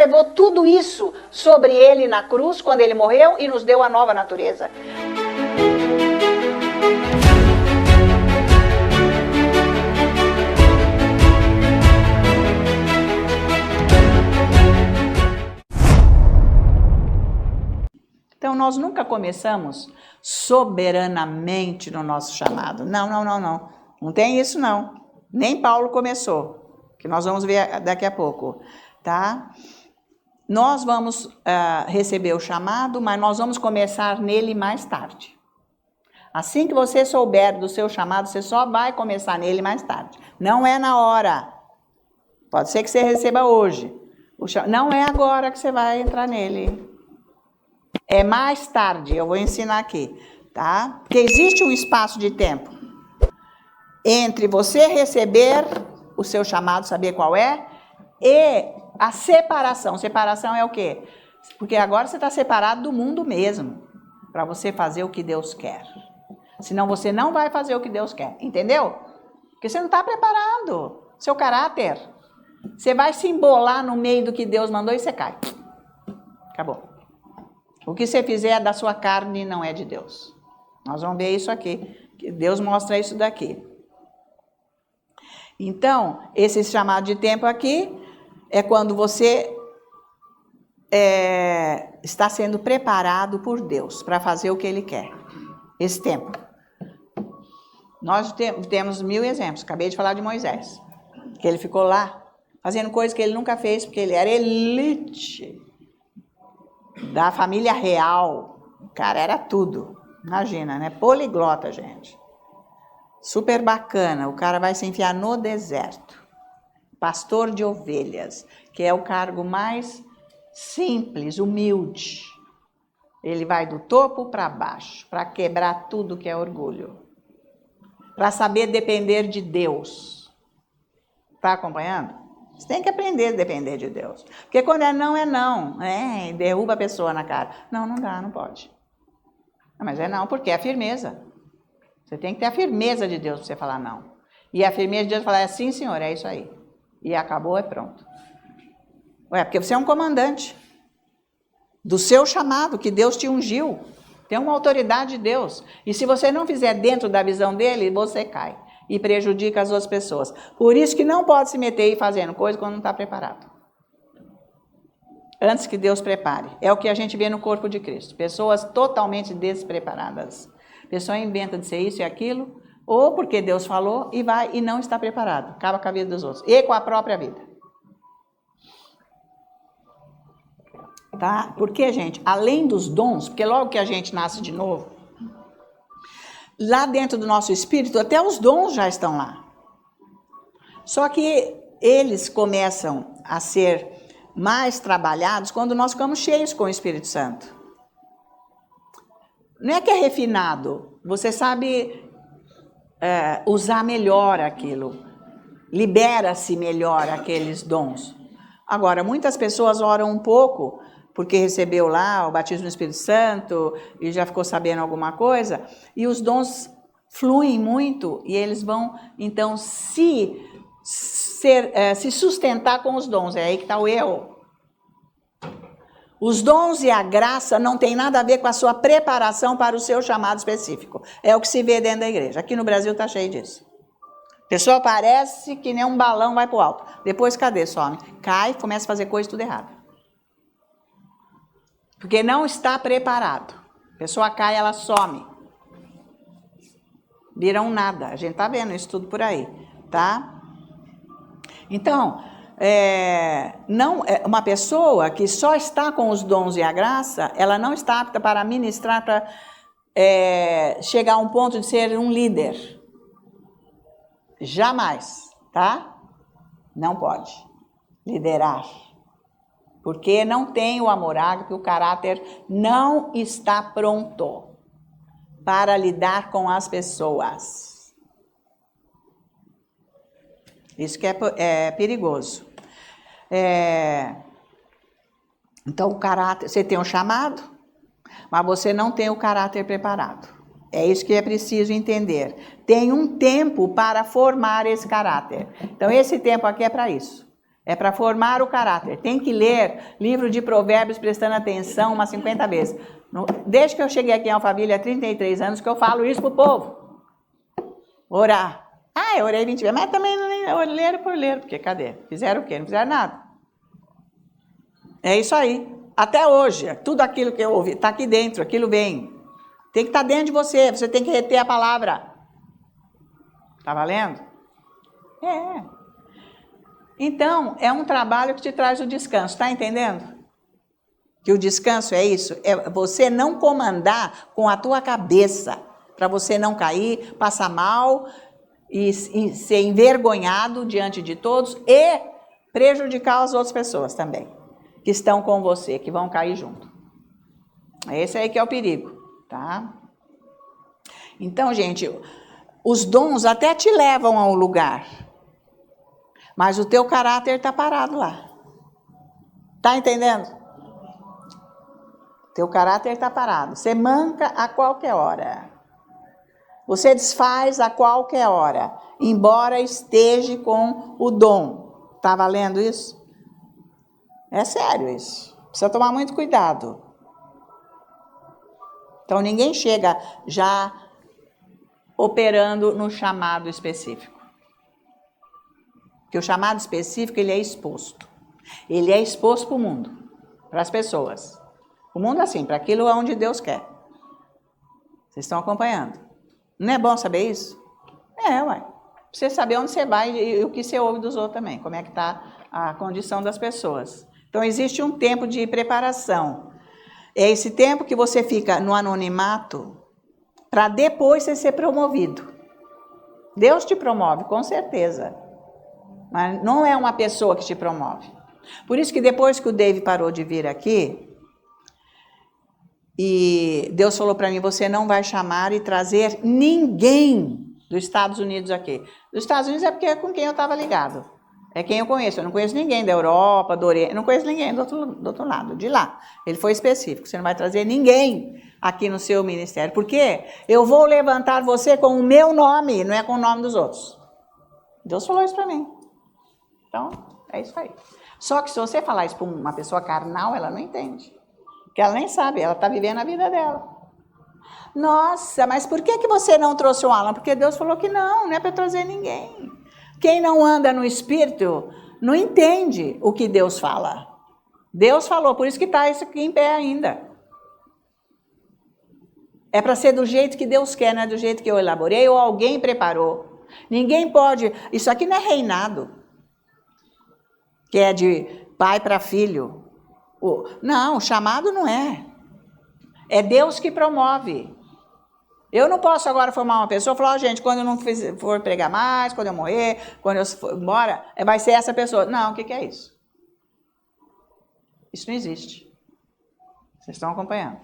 levou tudo isso sobre ele na cruz, quando ele morreu, e nos deu a nova natureza. Então, nós nunca começamos soberanamente no nosso chamado. Não. Não tem isso, não. Nem Paulo começou, que nós vamos ver daqui a pouco, tá? Nós vamos receber o chamado, mas nós vamos começar nele mais tarde. Assim que você souber do seu chamado, você só vai começar nele mais tarde. Não é na hora. Pode ser que você receba hoje. Não é agora que você vai entrar nele. É mais tarde, eu vou ensinar aqui, tá? Porque existe um espaço de tempo entre você receber o seu chamado, saber qual é, e a separação. Separação é o quê? Porque agora você está separado do mundo mesmo, para você fazer o que Deus quer. Senão você não vai fazer o que Deus quer, entendeu? Porque você não está preparado, seu caráter. Você vai se embolar no meio do que Deus mandou e você cai. Acabou. O que você fizer da sua carne não é de Deus. Nós vamos ver isso aqui. Deus mostra isso daqui. Então, esse chamado de tempo aqui é quando você está sendo preparado por Deus para fazer o que Ele quer. Esse tempo. Nós temos 1000 exemplos. Acabei de falar de Moisés. Que ele ficou lá fazendo coisas que ele nunca fez, porque ele era elite da família real. O cara era tudo. Imagina, né? Poliglota, gente. Super bacana. O cara vai se enfiar no deserto. Pastor de ovelhas, que é o cargo mais simples, humilde. Ele vai do topo para baixo, para quebrar tudo que é orgulho. Para saber depender de Deus. Está acompanhando? Você tem que aprender a depender de Deus. Porque quando é não, derruba a pessoa na cara. Não dá, não pode. Mas é não, porque é a firmeza. Você tem que ter a firmeza de Deus para você falar não. E a firmeza de Deus falar, sim, senhor, é isso aí. E acabou, é pronto. Porque você é um comandante do seu chamado, que Deus te ungiu. Tem uma autoridade de Deus. E se você não fizer dentro da visão dele, você cai. E prejudica as outras pessoas. Por isso que não pode se meter e ir fazendo coisa quando não está preparado. Antes que Deus prepare. É o que a gente vê no corpo de Cristo. Pessoas totalmente despreparadas. A pessoa inventa de ser isso e aquilo, ou porque Deus falou e vai e não está preparado. Acaba com a vida dos outros. E com a própria vida. Tá? Porque, gente, além dos dons, porque logo que a gente nasce de novo, lá dentro do nosso espírito, até os dons já estão lá. Só que eles começam a ser mais trabalhados quando nós ficamos cheios com o Espírito Santo. Não é que é refinado, você sabe usar melhor aquilo, libera-se melhor aqueles dons. Agora, muitas pessoas oram um pouco, porque recebeu lá o batismo no Espírito Santo e já ficou sabendo alguma coisa, e os dons fluem muito e eles vão, então, se sustentar com os dons. É aí que está o erro. Os dons e a graça não tem nada a ver com a sua preparação para o seu chamado específico. É o que se vê dentro da igreja. Aqui no Brasil está cheio disso. A pessoa parece que nem um balão vai para o alto. Depois, cadê? Some. Cai, começa a fazer coisa tudo errado. Porque não está preparado. A pessoa cai, ela some. Vira um nada. A gente está vendo isso tudo por aí, tá? Então, uma pessoa que só está com os dons e a graça, ela não está apta para ministrar, para chegar a um ponto de ser um líder. Jamais, tá? Não pode liderar. Porque não tem o amor ágape, o caráter não está pronto para lidar com as pessoas. Isso que é perigoso. Então, o caráter, você tem um chamado, mas você não tem o caráter preparado. É isso que é preciso entender. Tem um tempo para formar esse caráter. Então, esse tempo aqui é para isso. É para formar o caráter. Tem que ler livro de provérbios prestando atenção umas 50 vezes. Desde que eu cheguei aqui em Alphaville há 33 anos que eu falo isso pro povo. Orar. Ah, eu orei 20 vezes, mas também não ler por ler, porque cadê? Fizeram o quê? Não fizeram nada. É isso aí. Até hoje, tudo aquilo que eu ouvi está aqui dentro, aquilo vem. Tem que estar dentro de você, você tem que reter a palavra. Tá valendo? É. Então, é um trabalho que te traz o descanso, tá entendendo? Que o descanso é isso, é você não comandar com a tua cabeça, para você não cair, passar mal e ser envergonhado diante de todos e prejudicar as outras pessoas também, que estão com você, que vão cair junto. Esse aí que é o perigo, tá? Então, gente, os dons até te levam a um lugar, mas o teu caráter está parado lá. Tá entendendo? Teu caráter está parado. Você manca a qualquer hora. Você desfaz a qualquer hora, embora esteja com o dom. Tá valendo isso? É sério isso. Precisa tomar muito cuidado. Então, ninguém chega já operando no chamado específico. Porque o chamado específico, ele é exposto. Ele é exposto para o mundo, para as pessoas. O mundo é assim, para aquilo onde Deus quer. Vocês estão acompanhando? Não é bom saber isso? É, ué. Pra você saber onde você vai e o que você ouve dos outros também. Como é que está a condição das pessoas. Então, existe um tempo de preparação. É esse tempo que você fica no anonimato para depois você ser promovido. Deus te promove, com certeza. Mas não é uma pessoa que te promove. Por isso que depois que o Dave parou de vir aqui, e Deus falou para mim, você não vai chamar e trazer ninguém dos Estados Unidos aqui. Dos Estados Unidos é porque é com quem eu estava ligado. É quem eu conheço. Eu não conheço ninguém da Europa, do Oriente, não conheço ninguém do outro lado, de lá. Ele foi específico, você não vai trazer ninguém aqui no seu ministério. Por quê? Eu vou levantar você com o meu nome, não é com o nome dos outros. Deus falou isso para mim. Então, é isso aí. Só que se você falar isso para uma pessoa carnal, ela não entende. Porque ela nem sabe, ela está vivendo a vida dela. Nossa, mas por que você não trouxe o Alan? Porque Deus falou que não é para trazer ninguém. Quem não anda no Espírito não entende o que Deus fala. Deus falou, por isso que está isso aqui em pé ainda. É para ser do jeito que Deus quer, não é do jeito que eu elaborei ou alguém preparou. Ninguém pode, isso aqui não é reinado, que é de pai para filho. Não, o chamado não é. É Deus que promove. Eu não posso agora formar uma pessoa e falar, gente, quando eu não for pregar mais, quando eu morrer, quando eu for embora, vai ser essa pessoa. Não, o que é isso? Isso não existe. Vocês estão acompanhando?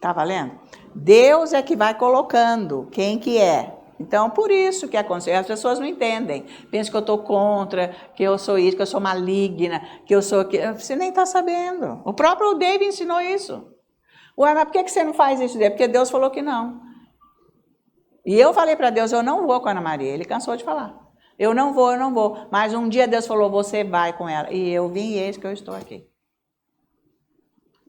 Tá valendo? Deus é que vai colocando quem que é. Então, por isso que acontece, as pessoas não entendem. Pensam que eu estou contra, que eu sou isso, que eu sou maligna, que eu sou... Você nem está sabendo. O próprio David ensinou isso. Ué, mas por que você não faz isso, David? Porque Deus falou que não. E eu falei para Deus, eu não vou com a Ana Maria. Ele cansou de falar. Eu não vou. Mas um dia Deus falou, você vai com ela. E eu vim e eis que eu estou aqui.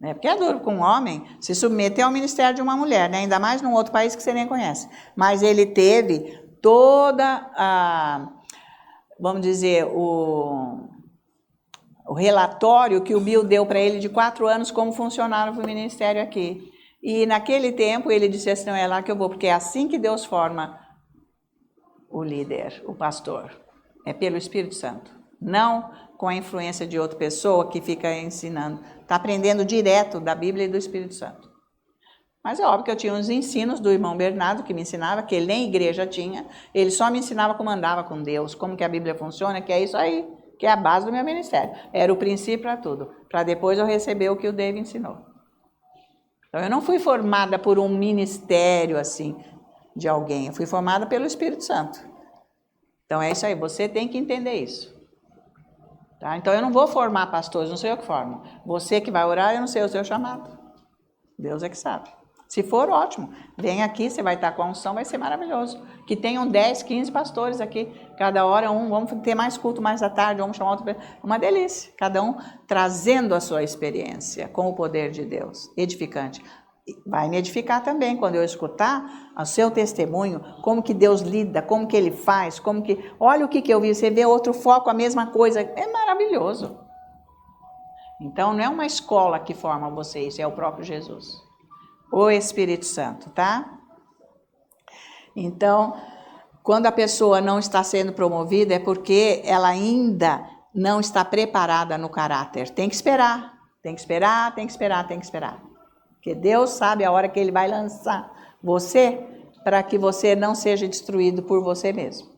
Porque é duro com um homem se submeter ao ministério de uma mulher, né? Ainda mais num outro país que você nem conhece. Mas ele teve toda a, vamos dizer, o relatório que o Bill deu para ele de 4 anos como funcionava o ministério aqui. E naquele tempo ele disse assim, não é lá que eu vou, porque é assim que Deus forma o líder, o pastor. É pelo Espírito Santo. Não com a influência de outra pessoa que fica ensinando. Está aprendendo direto da Bíblia e do Espírito Santo. Mas é óbvio que eu tinha uns ensinos do irmão Bernardo, que me ensinava, que ele nem igreja tinha. Ele só me ensinava como andava com Deus, como que a Bíblia funciona, que é isso aí, que é a base do meu ministério. Era o princípio para tudo. Para depois eu receber o que o David ensinou. Então eu não fui formada por um ministério assim, de alguém. Eu fui formada pelo Espírito Santo. Então é isso aí, você tem que entender isso. Tá? Então eu não vou formar pastores, não sei eu que formo. Você que vai orar, eu não sei o seu chamado. Deus é que sabe. Se for, ótimo. Vem aqui, você vai estar com a unção, vai ser maravilhoso. Que tenham 10, 15 pastores aqui, cada hora um, vamos ter mais culto mais à tarde, vamos chamar outro. Uma delícia, cada um trazendo a sua experiência com o poder de Deus, edificante. Vai me edificar também, quando eu escutar o seu testemunho, como que Deus lida, como que Ele faz, como que... Olha o que eu vi, você vê outro foco, a mesma coisa, é maravilhoso. Então, não é uma escola que forma vocês, é o próprio Jesus. O Espírito Santo, tá? Então, quando a pessoa não está sendo promovida, é porque ela ainda não está preparada no caráter. Tem que esperar, tem que esperar, tem que esperar, tem que esperar. Porque Deus sabe a hora que Ele vai lançar você, para que você não seja destruído por você mesmo.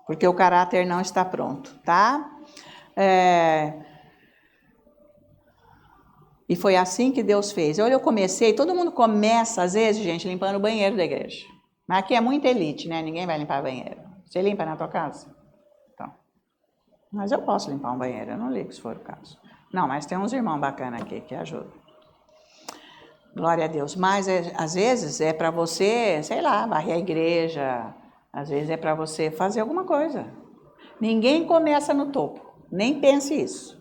Porque o caráter não está pronto, tá? E foi assim que Deus fez. Eu comecei, todo mundo começa, às vezes, gente, limpando o banheiro da igreja. Mas aqui é muita elite, né? Ninguém vai limpar banheiro. Você limpa na tua casa? Então. Mas eu posso limpar um banheiro, eu não ligo se for o caso. Não, mas tem uns irmãos bacanas aqui que ajudam. Glória a Deus. Mas, às vezes, é para você, sei lá, varrer a igreja. Às vezes é para você fazer alguma coisa. Ninguém começa no topo. Nem pense isso.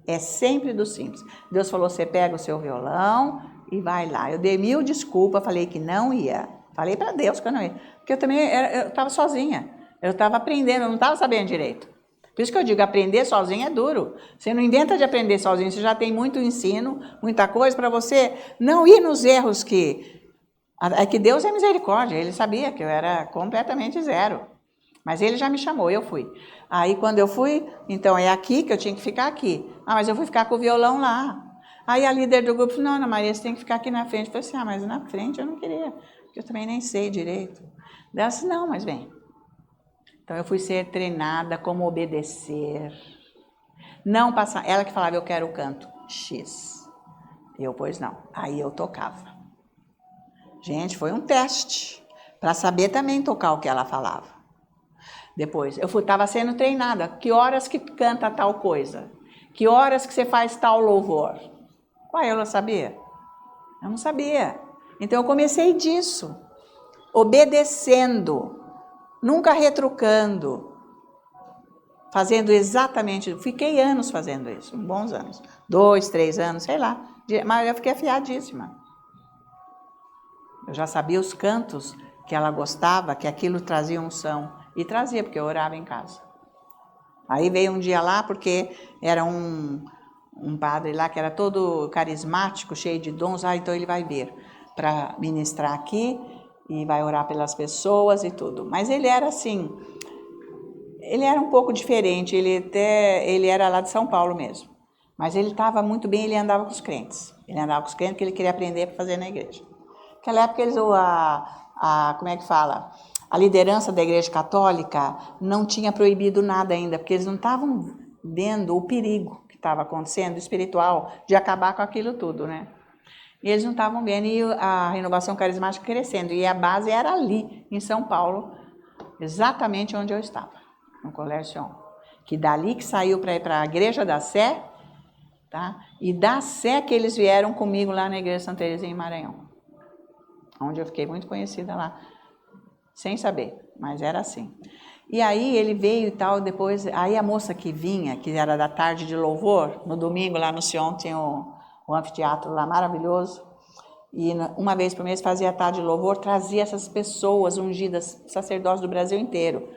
É sempre do simples. Deus falou, você pega o seu violão e vai lá. Eu dei 1000 desculpas, falei que não ia. Falei para Deus que eu não ia. Porque eu também estava sozinha. Eu estava aprendendo, eu não estava sabendo direito. Por isso que eu digo, aprender sozinho é duro. Você não inventa de aprender sozinho, você já tem muito ensino, muita coisa para você não ir nos erros que... É que Deus é misericórdia, Ele sabia que eu era completamente zero. Mas Ele já me chamou, eu fui. Aí quando eu fui, então é aqui que eu tinha que ficar aqui. Ah, mas eu fui ficar com o violão lá. Aí a líder do grupo falou, não, Ana Maria, você tem que ficar aqui na frente. Eu falei assim, mas na frente eu não queria, porque eu também nem sei direito. Ela disse, não, mas vem. Então eu fui ser treinada como obedecer. Não passar, ela que falava, eu quero o canto X. Eu, pois não. Aí eu tocava. Gente, foi um teste, para saber também tocar o que ela falava. Depois, eu estava sendo treinada. Que horas que canta tal coisa? Que horas que você faz tal louvor? Uai, eu não sabia. Eu não sabia. Então, eu comecei disso. Obedecendo. Nunca retrucando. Fazendo exatamente... Fiquei anos fazendo isso. Bons anos. 2, 3 anos, sei lá. Mas eu fiquei afiadíssima. Eu já sabia os cantos que ela gostava, que aquilo trazia unção. E trazia, porque eu orava em casa. Aí veio um dia lá, porque era um padre lá que era todo carismático, cheio de dons. Então ele vai vir para ministrar aqui e vai orar pelas pessoas e tudo. Mas ele era assim, ele era um pouco diferente, ele era lá de São Paulo mesmo. Mas ele estava muito bem, ele andava com os crentes. Ele andava com os crentes porque ele queria aprender para fazer na igreja. Naquela época eles, como é que fala? A liderança da igreja católica não tinha proibido nada ainda, porque eles não estavam vendo o perigo que estava acontecendo, espiritual, de acabar com aquilo tudo, né? E eles não estavam vendo, e a renovação carismática crescendo, e a base era ali, em São Paulo, exatamente onde eu estava, no Colégio Sion. Que dali que saiu para ir para a Igreja da Sé, tá? E da Sé que eles vieram comigo lá na Igreja Santa Teresinha em Maranhão, onde eu fiquei muito conhecida lá. Sem saber, mas era assim. E aí ele veio e tal, depois... Aí a moça que vinha, que era da tarde de louvor, no domingo lá no Sion, tinha o anfiteatro lá maravilhoso, e uma vez por mês fazia a tarde de louvor, trazia essas pessoas ungidas, sacerdotes do Brasil inteiro,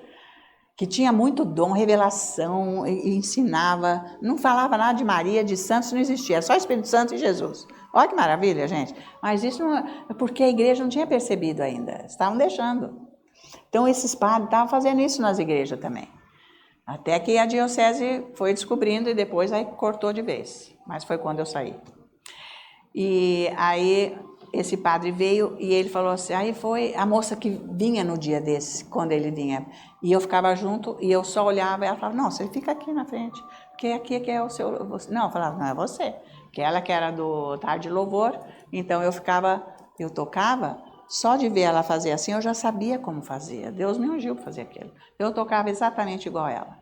que tinha muito dom, revelação, e ensinava, não falava nada de Maria, de santos, não existia, só Espírito Santo e Jesus. Olha que maravilha, gente. Mas isso não é porque a igreja não tinha percebido ainda, estavam deixando. Então, esses padres estavam fazendo isso nas igrejas também. Até que a diocese foi descobrindo e depois aí cortou de vez. Mas foi quando eu saí. E aí, esse padre veio e ele falou assim, aí foi a moça que vinha no dia desse, quando ele vinha. E eu ficava junto e eu só olhava e ela falava, não, você fica aqui na frente, porque aqui que é o seu... Não, eu falava, não, é você. Que ela que era do tarde de louvor, então eu tocava... Só de ver ela fazer assim, eu já sabia como fazia. Deus me ungiu para fazer aquilo. Eu tocava exatamente igual ela.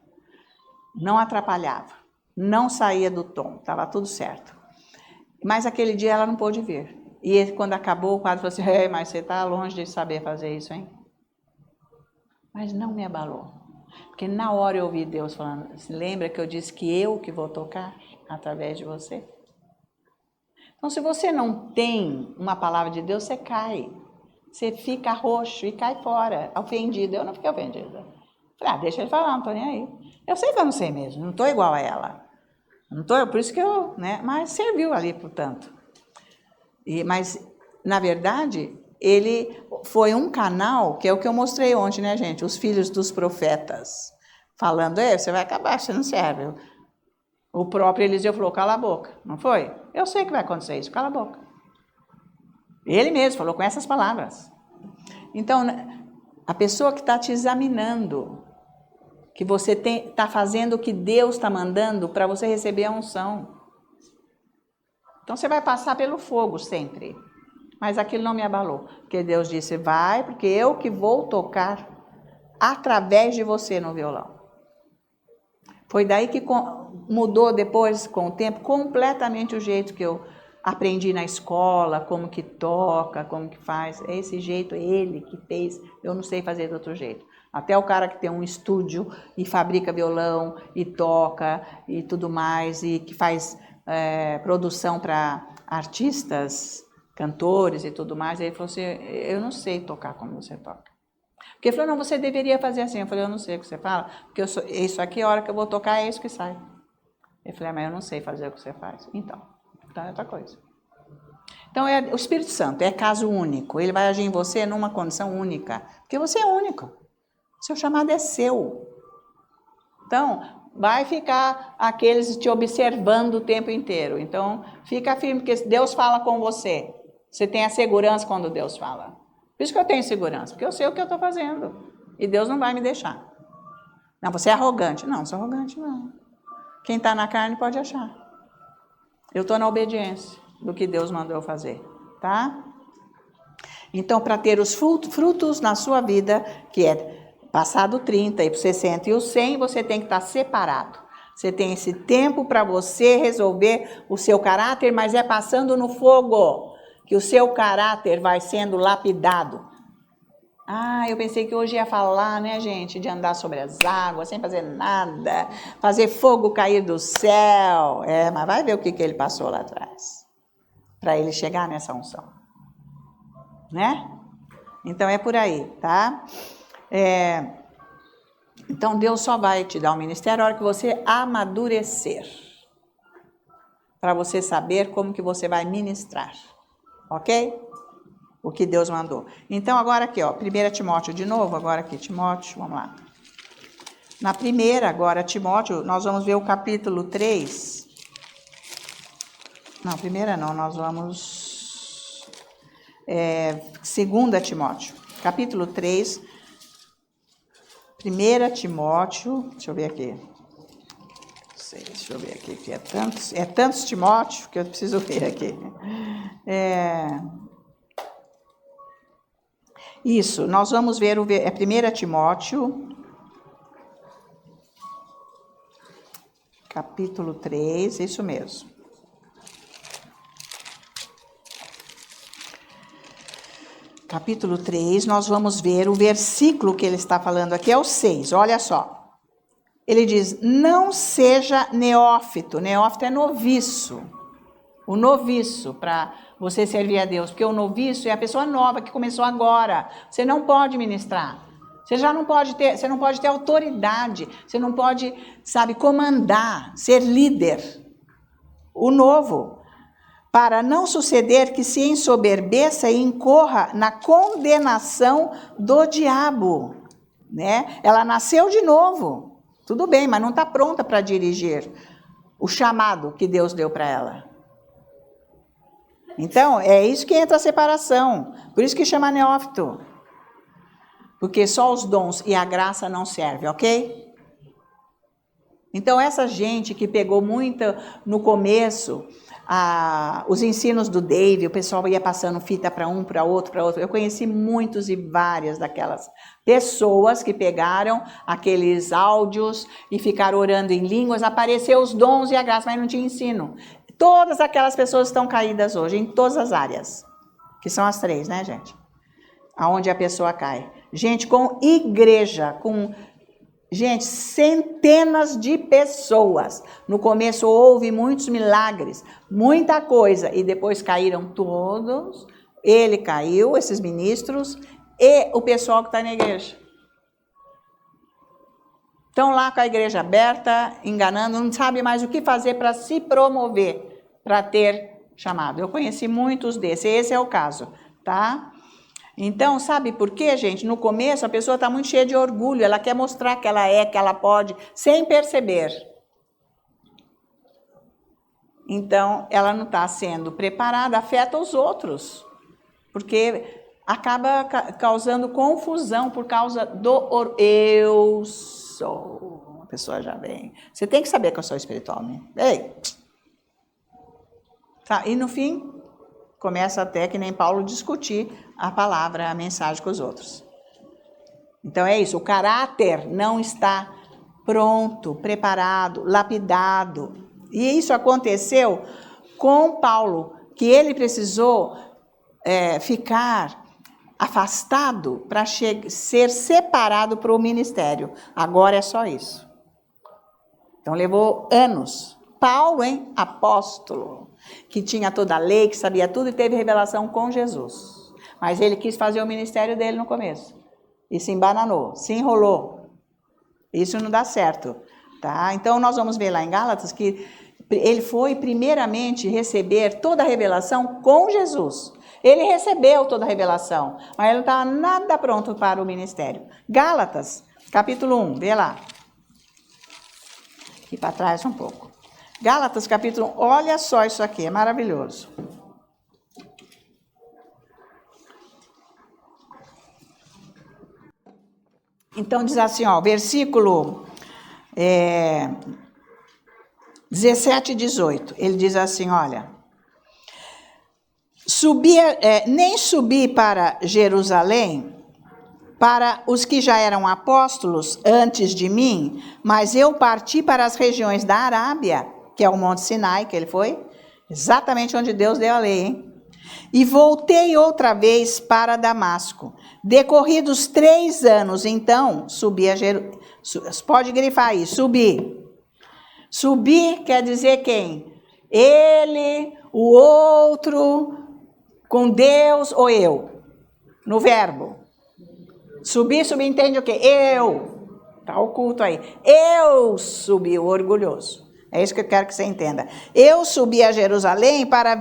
Não atrapalhava. Não saía do tom. Estava tudo certo. Mas aquele dia ela não pôde vir. E quando acabou, o quadro falou assim, mas você está longe de saber fazer isso, hein? Mas não me abalou. Porque na hora eu ouvi Deus falando, lembra que eu disse que eu que vou tocar através de você? Então, se você não tem uma palavra de Deus, você cai. Você fica roxo e cai fora, ofendido. Eu não fiquei ofendida. Falei, deixa ele falar, não estou nem aí. Eu sei que eu não sei mesmo, não estou igual a ela. Não tô, por isso que eu, né? Mas serviu ali, portanto. Mas, na verdade, ele foi um canal, que é o que eu mostrei ontem, né, gente? Os filhos dos profetas. Falando, você vai acabar, você não serve. O próprio Eliseu falou, cala a boca, não foi? Eu sei que vai acontecer isso, cala a boca. Ele mesmo falou com essas palavras. Então, a pessoa que está te examinando, que você está fazendo o que Deus está mandando para você receber a unção. Então, você vai passar pelo fogo sempre. Mas aquilo não me abalou. Porque Deus disse, vai, porque eu que vou tocar através de você no violão. Foi daí que mudou depois, com o tempo, completamente o jeito que eu aprendi na escola, como que toca, como que faz. É esse jeito, é ele que fez, eu não sei fazer de outro jeito. Até o cara que tem um estúdio e fabrica violão e toca e tudo mais, e que faz produção para artistas, cantores e tudo mais, ele falou assim, eu não sei tocar como você toca. Porque ele falou, não, você deveria fazer assim. Eu falei, eu não sei o que você fala, porque isso aqui, a hora que eu vou tocar, é isso que sai. Eu falei, mas eu não sei fazer o que você faz. Então é outra coisa. Então, o Espírito Santo é caso único. Ele vai agir em você numa condição única. Porque você é único. Seu chamado é seu. Então, vai ficar aqueles te observando o tempo inteiro. Então, fica firme, porque Deus fala com você. Você tem a segurança quando Deus fala. Por isso que eu tenho segurança, porque eu sei o que eu estou fazendo. E Deus não vai me deixar. Não, você é arrogante. Não sou arrogante, não. Quem está na carne pode achar. Eu estou na obediência do que Deus mandou eu fazer, tá? Então, para ter os frutos na sua vida, que é passado 30 e para 60 e o 100, você tem que estar separado. Você tem esse tempo para você resolver o seu caráter, mas é passando no fogo que o seu caráter vai sendo lapidado. Eu pensei que hoje ia falar, né, gente, de andar sobre as águas, sem fazer nada, fazer fogo cair do céu. Mas vai ver o que ele passou lá atrás, para ele chegar nessa unção, né? Então é por aí, tá? Então Deus só vai te dar um ministério a hora que você amadurecer, para você saber como que você vai ministrar, ok? O que Deus mandou. Então, agora aqui, 1 Timóteo de novo, agora aqui, Timóteo, vamos lá. Na primeira, agora, Timóteo, nós vamos ver o capítulo 3. Não, primeira não, nós vamos... 2 Timóteo, capítulo 3. 1 Timóteo, deixa eu ver aqui. Deixa eu ver aqui, que é tantos Timóteo que eu preciso ver aqui. Isso, nós vamos ver, 1 Timóteo, capítulo 3, isso mesmo. Capítulo 3, nós vamos ver o versículo que ele está falando aqui, é o 6, olha só. Ele diz, não seja neófito, neófito é noviço. O noviço, para você servir a Deus, porque o noviço é a pessoa nova que começou agora. Você não pode ministrar. Você não pode ter autoridade. Você não pode, comandar, ser líder. O novo, para não suceder que se ensoberbeça e incorra na condenação do diabo, né? Ela nasceu de novo. Tudo bem, mas não está pronta para dirigir o chamado que Deus deu para ela. Então, é isso que entra a separação. Por isso que chama neófito. Porque só os dons e a graça não servem, ok? Então, essa gente que pegou muito no começo, os ensinos do Dave, o pessoal ia passando fita para um, para outro, para outro. Eu conheci muitos e várias daquelas pessoas que pegaram aqueles áudios e ficaram orando em línguas, apareceu os dons e a graça, mas não tinha ensino. Todas aquelas pessoas estão caídas hoje, em todas as áreas. que são as 3, né, gente? Aonde a pessoa cai. Gente, com igreja, gente, centenas de pessoas. No começo houve muitos milagres, muita coisa, e depois caíram todos. Ele caiu, esses ministros, e o pessoal que está na igreja. Estão lá com a igreja aberta, enganando, não sabe mais o que fazer para se promover, para ter chamado. Eu conheci muitos desses, esse é o caso, tá? Então, sabe por quê, gente? No começo, a pessoa está muito cheia de orgulho, ela quer mostrar que ela pode, sem perceber. Então, ela não está sendo preparada, afeta os outros, porque acaba causando confusão por causa do eu sou. A pessoa já vem. Você tem que saber que eu sou espiritual, né? Ei! Tá, e no fim, começa até que nem Paulo discutir a palavra, a mensagem com os outros. Então é isso, o caráter não está pronto, preparado, lapidado. E isso aconteceu com Paulo, que ele precisou ficar afastado para ser separado para o ministério. Agora é só isso. Então levou anos. Paulo, hein? Apóstolo, que tinha toda a lei, que sabia tudo e teve revelação com Jesus. Mas ele quis fazer o ministério dele no começo. E se embananou, se enrolou. Isso não dá certo, tá? Então nós vamos ver lá em Gálatas que ele foi primeiramente receber toda a revelação com Jesus. Ele recebeu toda a revelação, mas ele não estava nada pronto para o ministério. Gálatas, capítulo 1, vê lá. Aqui para trás um pouco. Gálatas, capítulo 1, olha só isso aqui, é maravilhoso. Então diz assim, ó, versículo 17 e 18, ele diz assim, olha, nem subi para Jerusalém para os que já eram apóstolos antes de mim, mas eu parti para as regiões da Arábia, que é o Monte Sinai, que ele foi, exatamente onde Deus deu a lei, hein? E voltei outra vez para Damasco. Decorridos 3 anos, então, subi a Jerusalém. Pode grifar aí, subi. Subir quer dizer quem? Ele, o outro, com Deus ou eu? No verbo. Subir entende o quê? Eu. Está oculto aí. Eu subi, o orgulhoso. É isso que eu quero que você entenda. Eu subi a Jerusalém para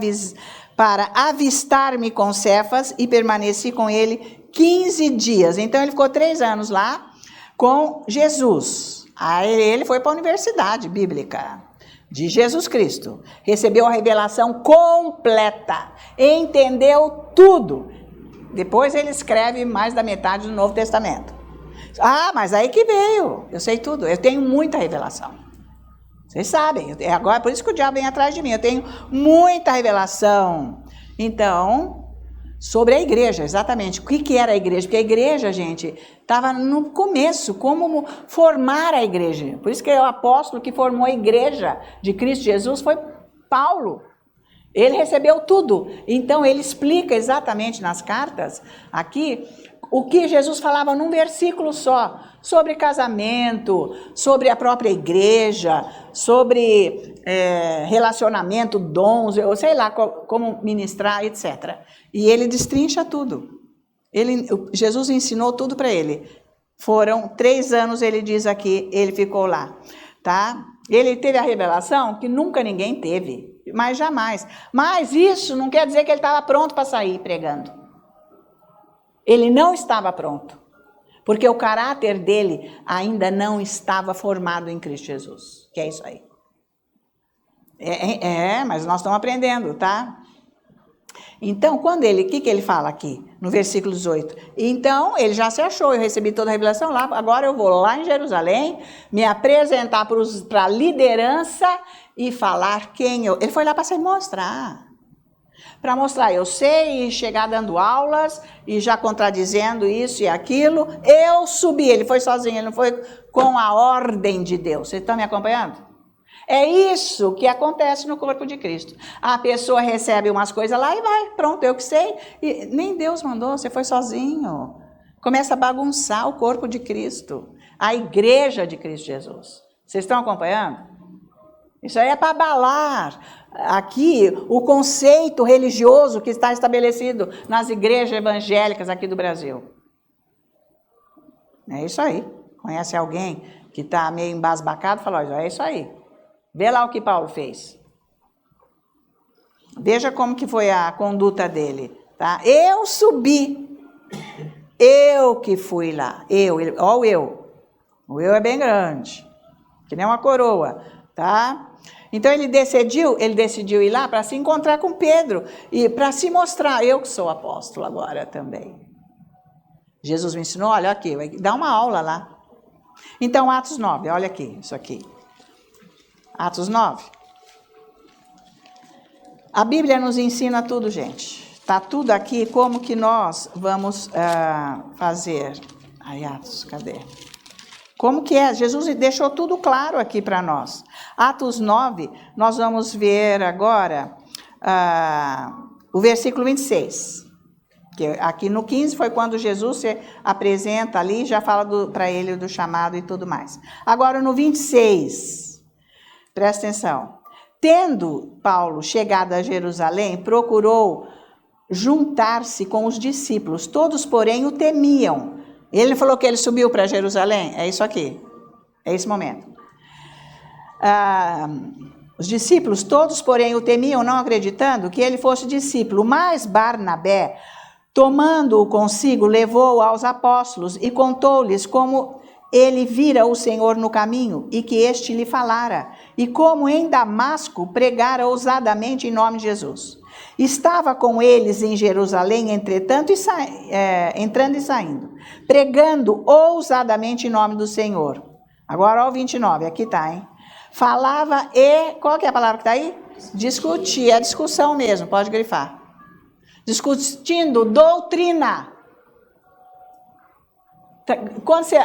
avistar-me com Cefas e permaneci com ele 15 dias. Então ele ficou 3 anos lá com Jesus. Aí ele foi para a universidade bíblica de Jesus Cristo. Recebeu a revelação completa. Entendeu tudo. Depois ele escreve mais da metade do Novo Testamento. Ah, mas aí que veio. Eu sei tudo. Eu tenho muita revelação. Vocês sabem, agora por isso que o diabo vem atrás de mim, eu tenho muita revelação. Então, sobre a igreja, exatamente, o que era a igreja? Porque a igreja, gente, estava no começo, como formar a igreja. Por isso que o apóstolo que formou a igreja de Cristo Jesus foi Paulo. Ele recebeu tudo. Então, ele explica exatamente nas cartas, aqui, o que Jesus falava num versículo só, sobre casamento, sobre a própria igreja, sobre relacionamento, dons, eu sei lá como ministrar, etc. E ele destrincha tudo. Jesus ensinou tudo para ele. Foram 3 anos, ele diz aqui, ele ficou lá, tá? Ele teve a revelação que nunca ninguém teve, mas jamais. Mas isso não quer dizer que ele estava pronto para sair pregando. Ele não estava pronto, porque o caráter dele ainda não estava formado em Cristo Jesus, que é isso aí. Mas nós estamos aprendendo, tá? Então, o que ele fala aqui, no versículo 18? Então, ele já se achou, eu recebi toda a revelação lá, agora eu vou lá em Jerusalém, me apresentar para a liderança e falar quem eu... Ele foi lá para se mostrar. Para mostrar, eu sei, e chegar dando aulas, e já contradizendo isso e aquilo. Eu subi, ele foi sozinho, ele não foi com a ordem de Deus. Vocês estão me acompanhando? É isso que acontece no corpo de Cristo. A pessoa recebe umas coisas lá e vai, pronto, eu que sei. E nem Deus mandou, você foi sozinho. Começa a bagunçar o corpo de Cristo, a igreja de Cristo Jesus. Vocês estão acompanhando? Isso aí é para abalar aqui o conceito religioso que está estabelecido nas igrejas evangélicas aqui do Brasil. É isso aí. Conhece alguém que está meio embasbacado? Fala, olha, é isso aí. Vê lá o que Paulo fez. Veja como que foi a conduta dele. Tá? Eu subi. Eu que fui lá. Ó o eu. O eu é bem grande. Que nem uma coroa. Tá? Então ele decidiu ir lá para se encontrar com Pedro. E para se mostrar, eu que sou apóstolo agora também. Jesus me ensinou, olha aqui, vai dar uma aula lá. Então, Atos 9, olha aqui, isso aqui. Atos 9. A Bíblia nos ensina tudo, gente. Está tudo aqui, como que nós vamos fazer. Ai, Atos, cadê? Como que é? Jesus deixou tudo claro aqui para nós. Atos 9, nós vamos ver agora o versículo 26. Que aqui no 15 foi quando Jesus se apresenta ali, já fala para ele do chamado e tudo mais. Agora no 26, presta atenção. Tendo Paulo chegado a Jerusalém, procurou juntar-se com os discípulos, todos porém o temiam. Ele falou que ele subiu para Jerusalém, é isso aqui, é esse momento. Os discípulos todos porém o temiam, não acreditando que ele fosse discípulo, mas Barnabé, tomando-o consigo, levou-o aos apóstolos e contou-lhes como ele vira o Senhor no caminho e que este lhe falara, e como em Damasco pregara ousadamente em nome de Jesus. Estava com eles em Jerusalém, entretanto, entrando e saindo, pregando ousadamente em nome do Senhor. Agora, ó, o 29, aqui está, hein? Falava e... Qual que é a palavra que está aí? Discutir, é discussão mesmo, pode grifar. Discutindo doutrina.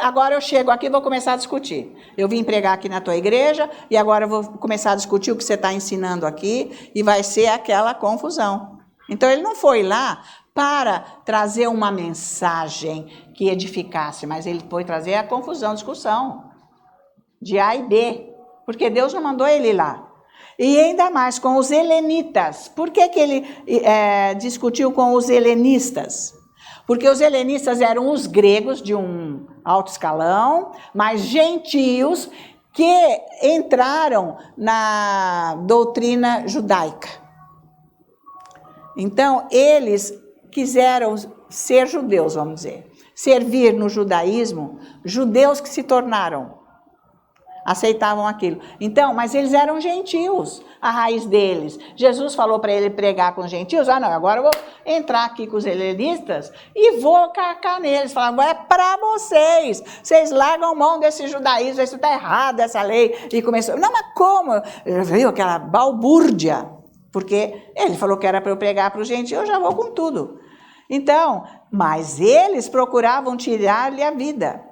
Agora eu chego aqui e vou começar a discutir. Eu vim pregar aqui na tua igreja e agora eu vou começar a discutir o que você está ensinando aqui e vai ser aquela confusão. Então ele não foi lá para trazer uma mensagem que edificasse, mas ele foi trazer a confusão, discussão de A e B, porque Deus não mandou ele lá. E ainda mais com os helenitas. Por que ele discutiu com os helenistas? Porque os helenistas eram os gregos de um alto escalão, mas gentios que entraram na doutrina judaica. Então, eles quiseram ser judeus, vamos dizer. Servir no judaísmo, judeus que se tornaram. Aceitavam aquilo. Então, mas eles eram gentios, a raiz deles. Jesus falou para ele pregar com os gentios. Não, agora eu vou entrar aqui com os helenistas e vou carcar neles. Falar, agora é para vocês. Vocês largam mão desse judaísmo, isso está errado, essa lei. E começou, não, mas como? Viu aquela balbúrdia? Porque ele falou que era para eu pregar para os gentios, eu já vou com tudo. Então, mas eles procuravam tirar-lhe a vida.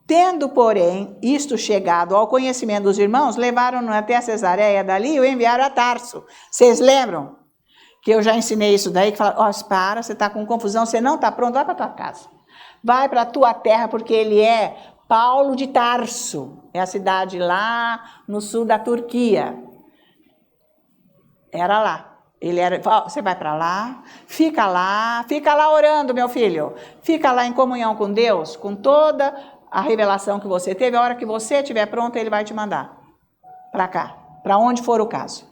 Tendo, porém, isto chegado ao conhecimento dos irmãos, levaram-no até a Cesareia, dali o enviaram a Tarso. Vocês lembram que eu já ensinei isso daí? Que fala, para, você está com confusão, você não está pronto, vai para tua casa. Vai para a tua terra, porque ele é Paulo de Tarso. É a cidade lá no sul da Turquia. Era lá. Ele era, você vai para lá, fica lá orando, meu filho. Fica lá em comunhão com Deus, com toda a revelação que você teve. A hora que você estiver pronto, ele vai te mandar para cá, para onde for o caso.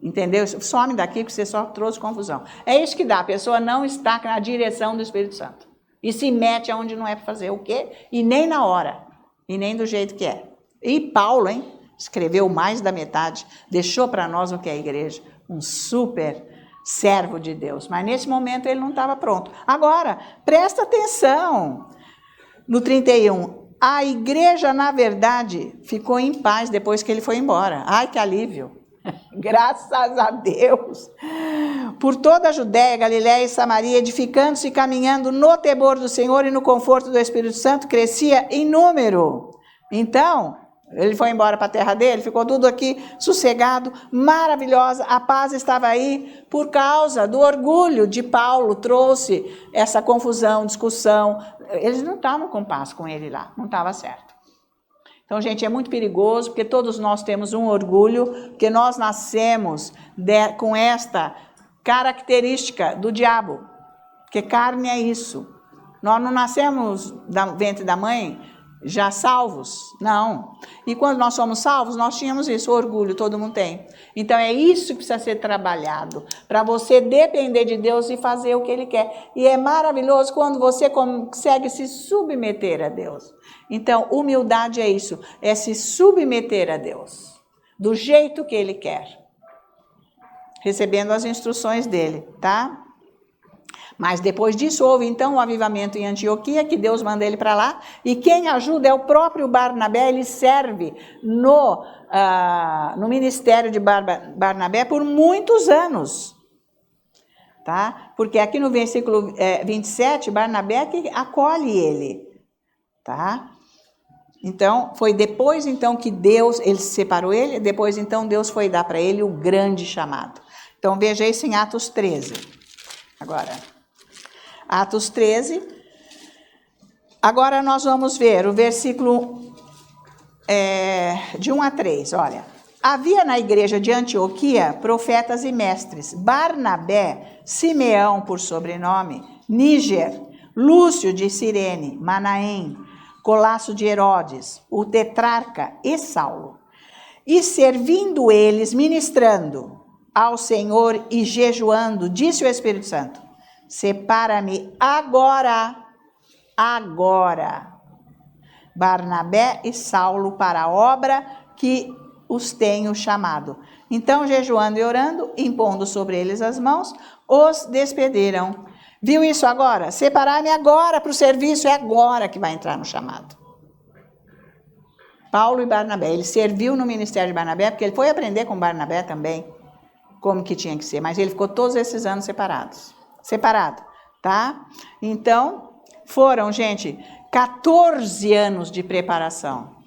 Entendeu? Some daqui que você só trouxe confusão. É isso que dá, a pessoa não está na direção do Espírito Santo. E se mete aonde não é para fazer o quê? E nem na hora, e nem do jeito que é. E Paulo, hein? Escreveu mais da metade, deixou para nós o que é a igreja. Um super servo de Deus. Mas nesse momento ele não estava pronto. Agora, presta atenção. No 31, a igreja, na verdade, ficou em paz depois que ele foi embora. Ai, que alívio! Graças a Deus! Por toda a Judéia, Galiléia e Samaria, edificando-se e caminhando no temor do Senhor e no conforto do Espírito Santo, crescia em número. Então, Ele foi embora para a terra dele, ficou tudo aqui sossegado, maravilhosa, a paz estava aí por causa do orgulho de Paulo, trouxe essa confusão, discussão. Eles não estavam com paz com ele lá, não estava certo. Então, gente, é muito perigoso, porque todos nós temos um orgulho, porque nós nascemos com esta característica do diabo, porque carne é isso. Nós não nascemos do ventre da mãe já salvos, não. E quando nós somos salvos, nós tínhamos isso, o orgulho, todo mundo tem. Então é isso que precisa ser trabalhado, para você depender de Deus e fazer o que Ele quer. E é maravilhoso quando você consegue se submeter a Deus. Então, humildade é isso, é se submeter a Deus, do jeito que Ele quer, recebendo as instruções dEle, tá? Mas depois disso houve então um avivamento em Antioquia, que Deus manda ele para lá, e quem ajuda é o próprio Barnabé. Ele serve no ministério de Barnabé por muitos anos, tá? Porque aqui no versículo 27, Barnabé que acolhe ele, tá? Então, foi depois então que ele separou ele, depois então Deus foi dar para ele o grande chamado. Então veja isso em Atos 13, agora... Atos 13, agora nós vamos ver o versículo de 1 a 3, olha. Havia na igreja de Antioquia profetas e mestres, Barnabé, Simeão por sobrenome, Níger, Lúcio de Cirene, Manaém, Colasso de Herodes, o tetrarca e Saulo. E servindo eles, ministrando ao Senhor e jejuando, disse o Espírito Santo: separa-me agora, Barnabé e Saulo para a obra que os tenho chamado. Então, jejuando e orando, impondo sobre eles as mãos, os despediram. Viu isso agora? Separar-me agora para o serviço, é agora que vai entrar no chamado. Paulo e Barnabé, ele serviu no ministério de Barnabé, porque ele foi aprender com Barnabé também, como que tinha que ser, mas ele ficou todos esses anos separado, tá? Então, foram, gente, 14 anos de preparação.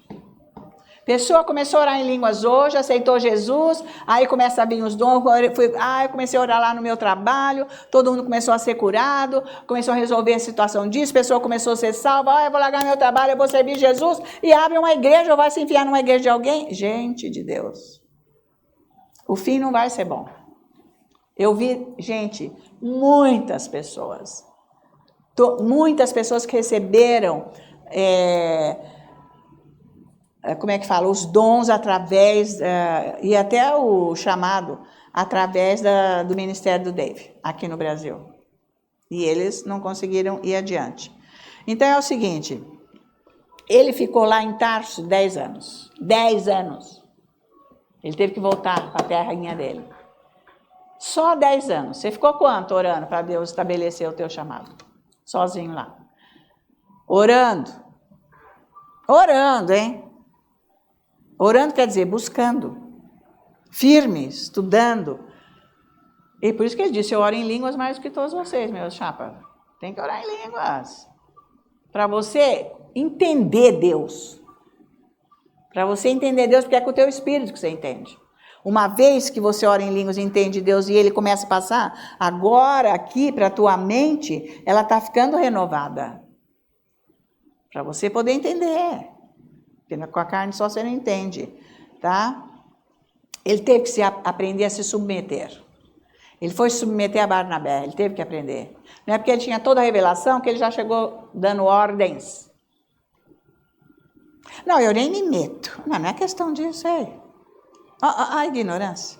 Pessoa começou a orar em línguas hoje, aceitou Jesus, aí começa a vir os dons, eu comecei a orar lá no meu trabalho, todo mundo começou a ser curado, começou a resolver a situação disso, pessoa começou a ser salva, eu vou largar meu trabalho, eu vou servir Jesus, e abre uma igreja, ou vai se enfiar numa igreja de alguém? Gente de Deus, o fim não vai ser bom. Eu vi, gente, muitas pessoas que receberam, os dons através, e até o chamado, através do ministério do Dave, aqui no Brasil. E eles não conseguiram ir adiante. Então é o seguinte, ele ficou lá em Tarso 10 anos. 10 anos. Ele teve que voltar para a terrinha dele. Só 10 anos. Você ficou quanto orando para Deus estabelecer o teu chamado? Sozinho lá. Orando, hein? Orando quer dizer buscando. Firme, estudando. E por isso que ele disse, eu oro em línguas mais do que todos vocês, meus chapas. Tem que orar em línguas. Para você entender Deus. Para você entender Deus, porque é com o teu espírito que você entende. Uma vez que você ora em línguas e entende Deus e ele começa a passar, agora aqui para a tua mente, ela está ficando renovada. Para você poder entender. Porque com a carne só você não entende. Tá? Ele teve que aprender a se submeter. Ele foi se submeter a Barnabé, ele teve que aprender. Não é porque ele tinha toda a revelação que ele já chegou dando ordens. Não, eu nem me meto. Não é questão disso aí. A ignorância.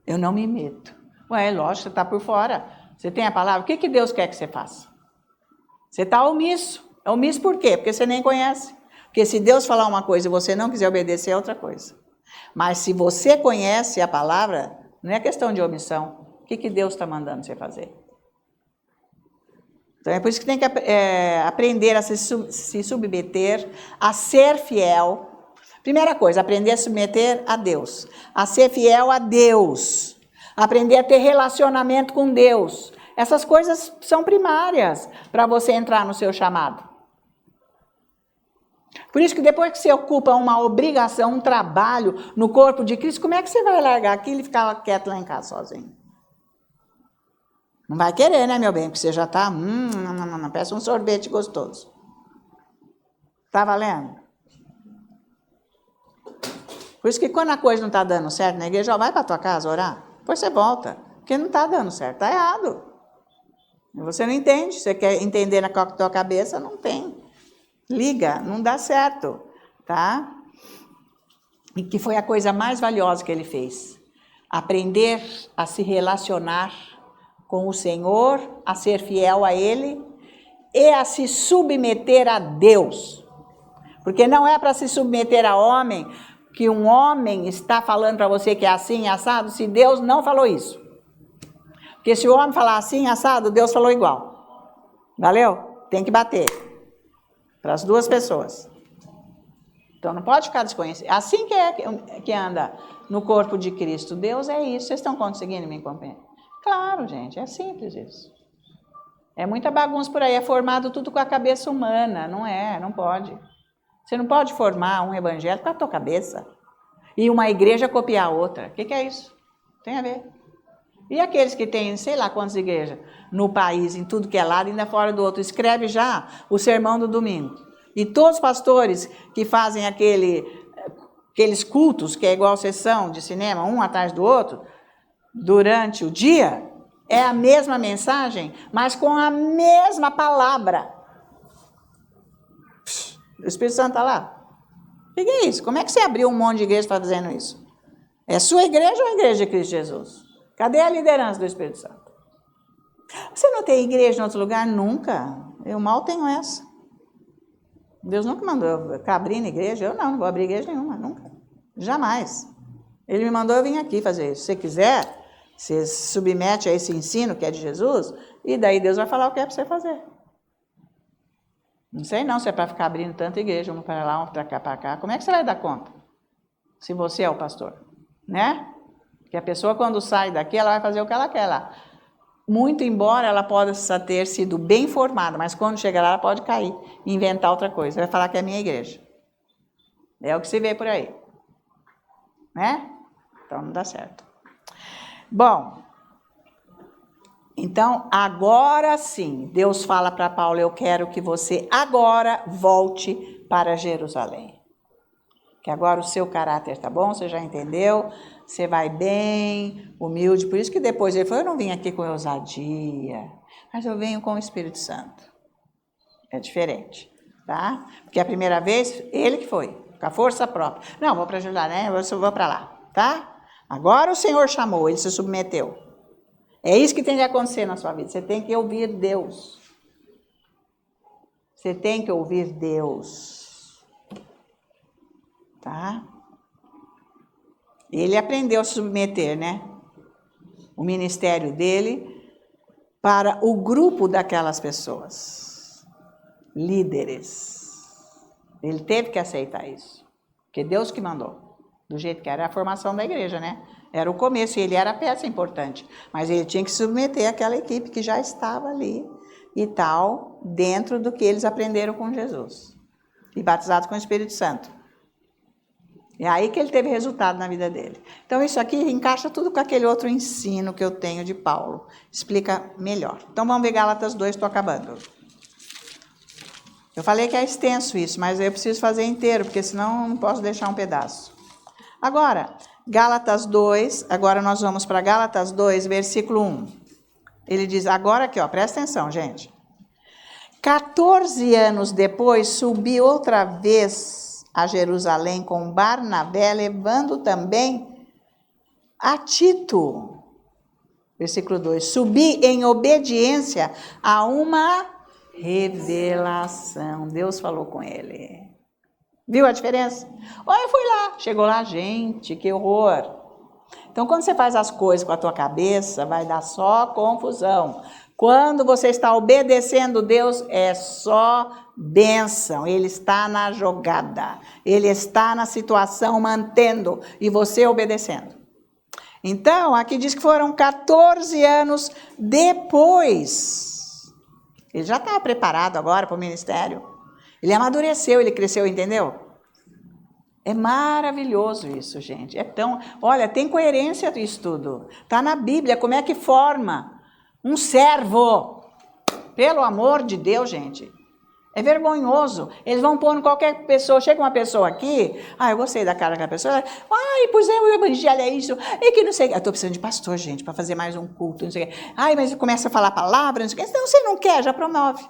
Eu não me meto. Ué, lógico, você está por fora. Você tem a palavra. O que Deus quer que você faça? Você está omisso. É omisso por quê? Porque você nem conhece. Porque se Deus falar uma coisa e você não quiser obedecer, é outra coisa. Mas se você conhece a palavra, não é questão de omissão. O que Deus está mandando você fazer? Então é por isso que tem que aprender a se submeter, a ser fiel. Primeira coisa, aprender a se submeter a Deus, a ser fiel a Deus, aprender a ter relacionamento com Deus. Essas coisas são primárias para você entrar no seu chamado. Por isso que depois que você ocupa uma obrigação, um trabalho no corpo de Cristo, como é que você vai largar aquilo e ficar quieto lá em casa sozinho? Não vai querer, né, meu bem? Porque você já está, peça um sorvete gostoso. Tá valendo? Por isso que quando a coisa não está dando certo na igreja, vai para a tua casa orar, depois você volta. Porque não está dando certo, está errado. Você não entende, você quer entender na tua cabeça, não tem. Liga, não dá certo, tá? E que foi a coisa mais valiosa que ele fez. Aprender a se relacionar com o Senhor, a ser fiel a Ele e a se submeter a Deus. Porque não é para se submeter a homem, que um homem está falando para você que é assim, assado, se Deus não falou isso. Porque se o homem falar assim, assado, Deus falou igual. Valeu? Tem que bater. Para as duas pessoas. Então não pode ficar desconhecido. Assim que anda no corpo de Cristo. Deus é isso. Vocês estão conseguindo me compreender? Claro, gente, é simples isso. É muita bagunça por aí, é formado tudo com a cabeça humana, não pode. Você não pode formar um evangelho com a tua cabeça e uma igreja copiar a outra. O que é isso? Tem a ver. E aqueles que têm, sei lá quantas igrejas no país, em tudo que é lado, ainda fora do outro, escreve já o sermão do domingo. E todos os pastores que fazem aqueles cultos, que é igual sessão de cinema, um atrás do outro, durante o dia, é a mesma mensagem, mas com a mesma palavra. O Espírito Santo está lá. O que é isso? Como é que você abriu um monte de igreja fazendo isso? É sua igreja ou a igreja de Cristo Jesus? Cadê a liderança do Espírito Santo? Você não tem igreja em outro lugar? Nunca. Eu mal tenho essa. Deus nunca mandou eu abrir na igreja. Eu não vou abrir igreja nenhuma, nunca. Jamais. Ele me mandou eu vir aqui fazer isso. Se você quiser, você se submete a esse ensino que é de Jesus, e daí Deus vai falar o que é para você fazer. Não sei não se é para ficar abrindo tanta igreja, um para lá, um para cá. Como é que você vai dar conta? Se você é o pastor, né? Porque a pessoa quando sai daqui, ela vai fazer o que ela quer lá. Muito embora ela possa ter sido bem formada, mas quando chegar lá, ela pode cair e inventar outra coisa. Vai falar que é a minha igreja. É o que se vê por aí. Né? Então não dá certo. Bom, então agora sim, Deus fala para Paulo, eu quero que você agora volte para Jerusalém. Que agora o seu caráter tá bom, você já entendeu, você vai bem, humilde. Por isso que depois ele falou, eu não vim aqui com ousadia, mas eu venho com o Espírito Santo. É diferente, tá? Porque a primeira vez, ele que foi, com a força própria. Não, vou para Jerusalém, eu vou para lá, tá? Agora o Senhor chamou, ele se submeteu. É isso que tem que acontecer na sua vida, você tem que ouvir Deus. Você tem que ouvir Deus. Tá? Ele aprendeu a submeter, né? O ministério dele para o grupo daquelas pessoas, líderes. Ele teve que aceitar isso, porque Deus que mandou, do jeito que era a formação da igreja, né? Era o começo, e ele era a peça importante, mas ele tinha que submeter aquela equipe que já estava ali e tal, dentro do que eles aprenderam com Jesus e batizados com o Espírito Santo. É aí que ele teve resultado na vida dele. Então, isso aqui encaixa tudo com aquele outro ensino que eu tenho de Paulo. Explica melhor. Então, vamos ver Gálatas 2, estou acabando. Eu falei que é extenso isso, mas eu preciso fazer inteiro, porque senão eu não posso deixar um pedaço. Agora, Gálatas 2, agora nós vamos para Gálatas 2, versículo 1. Ele diz, agora aqui, ó, presta atenção, gente. 14 anos depois, subi outra vez a Jerusalém com Barnabé, levando também a Tito. Versículo 2. Subi em obediência a uma revelação. Deus falou com ele. Viu a diferença? Olha, eu fui lá. Chegou lá, gente, que horror. Então, quando você faz as coisas com a tua cabeça, vai dar só confusão. Quando você está obedecendo Deus, é só bênção. Ele está na jogada. Ele está na situação mantendo e você obedecendo. Então, aqui diz que foram 14 anos depois. Ele já estava preparado agora para o ministério. Ele amadureceu, ele cresceu, entendeu? É maravilhoso isso, gente. Olha, tem coerência isso tudo. Está na Bíblia, como é que forma um servo. Pelo amor de Deus, gente. É vergonhoso. Eles vão pôr em qualquer pessoa. Chega uma pessoa aqui, eu gostei da cara daquela pessoa. Pois é, o evangelho é isso. E que não sei. Eu estou precisando de pastor, gente, para fazer mais um culto, não sei o quê. Mas começa a falar palavra, não sei o quê. Então, você não quer, já promove.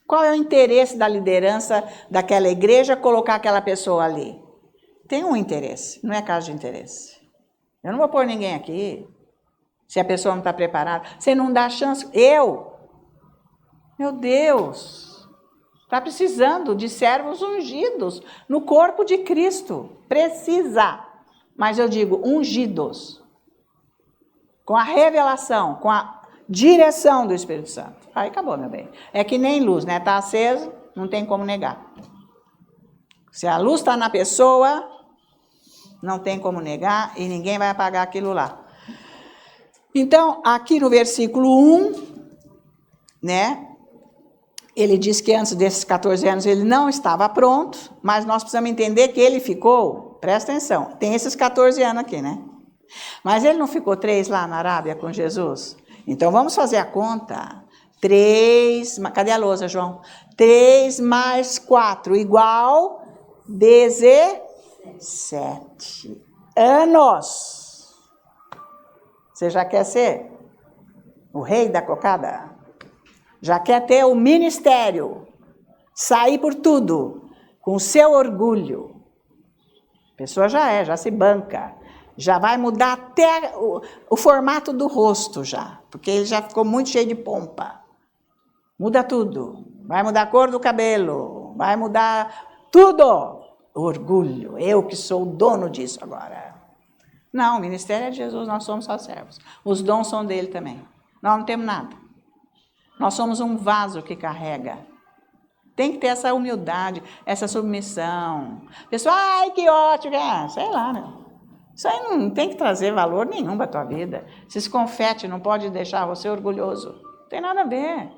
Qual é o interesse da liderança daquela igreja colocar aquela pessoa ali? Tem um interesse, não é caso de interesse. Eu não vou pôr ninguém aqui, se a pessoa não está preparada. Você não dá chance. Meu Deus, está precisando de servos ungidos no corpo de Cristo. Precisa, mas eu digo ungidos, com a revelação, com a direção do Espírito Santo. Aí acabou, meu bem. É que nem luz, né? Está aceso, não tem como negar. Se a luz está na pessoa, não tem como negar e ninguém vai apagar aquilo lá. Então, aqui no versículo 1, né? Ele diz que antes desses 14 anos ele não estava pronto, mas nós precisamos entender que ele ficou, presta atenção, tem esses 14 anos aqui, né? Mas ele não ficou 3 lá na Arábia com Jesus? Então, vamos fazer a conta. 3, cadê a lousa, João? 3 mais 4 igual 17 anos. Você já quer ser o rei da cocada? Já quer ter o ministério? Sair por tudo, com o seu orgulho. A pessoa já se banca. Já vai mudar até o formato do rosto já, porque ele já ficou muito cheio de pompa. Muda tudo. Vai mudar a cor do cabelo, vai mudar tudo. Orgulho, eu que sou o dono disso agora. Não, o ministério é de Jesus, nós somos só servos. Os dons são dele também. Nós não temos nada. Nós somos um vaso que carrega. Tem que ter essa humildade, essa submissão. Pessoal, que ótimo. Sei lá, meu. Isso aí não tem que trazer valor nenhum para a tua vida. Esses confete não pode deixar você orgulhoso. Não tem nada a ver.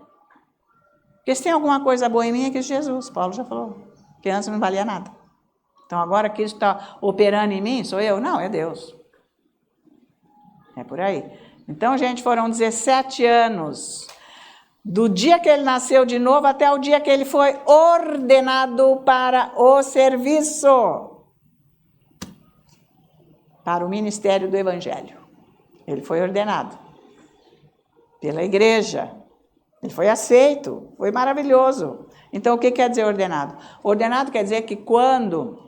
Porque se tem alguma coisa boa em mim é que Jesus, Paulo já falou, que antes não valia nada. Então agora que isso está operando em mim, sou eu? Não, é Deus. É por aí. Então, gente, foram 17 anos. Do dia que ele nasceu de novo até o dia que ele foi ordenado para o serviço. Para o ministério do Evangelho. Ele foi ordenado pela igreja. Ele foi aceito. Foi maravilhoso. Então, o que quer dizer ordenado? Ordenado quer dizer que quando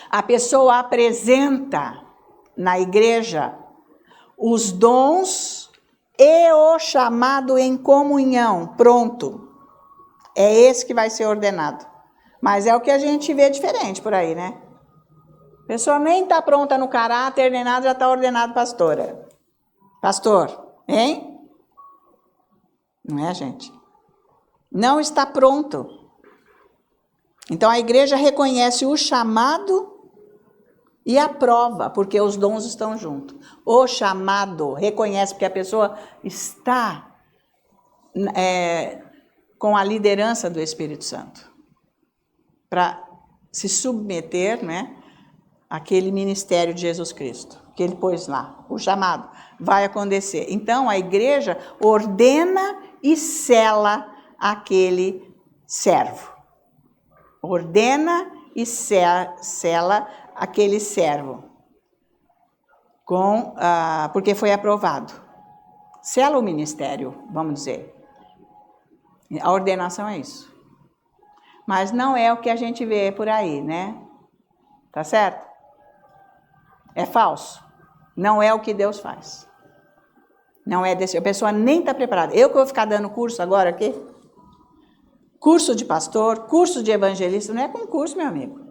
a pessoa apresenta na igreja os dons e o chamado em comunhão, pronto. É esse que vai ser ordenado. Mas é o que a gente vê diferente por aí, né? A pessoa nem está pronta no caráter, nem nada, já está ordenado pastora. Pastor, hein? Não é, gente? Não está pronto. Então, a igreja reconhece o chamado e aprova, porque os dons estão juntos. O chamado reconhece, porque a pessoa está com a liderança do Espírito Santo. Para se submeter, né? Aquele ministério de Jesus Cristo, que ele pôs lá, o chamado, vai acontecer. Então, a igreja ordena e sela aquele servo. Ordena e sela aquele servo, porque foi aprovado. Sela o ministério, vamos dizer. A ordenação é isso. Mas não é o que a gente vê por aí, né? Tá certo? É falso. Não é o que Deus faz. Não é desse. A pessoa nem está preparada. Eu que vou ficar dando curso agora aqui? Curso de pastor, curso de evangelista, não é concurso, meu amigo.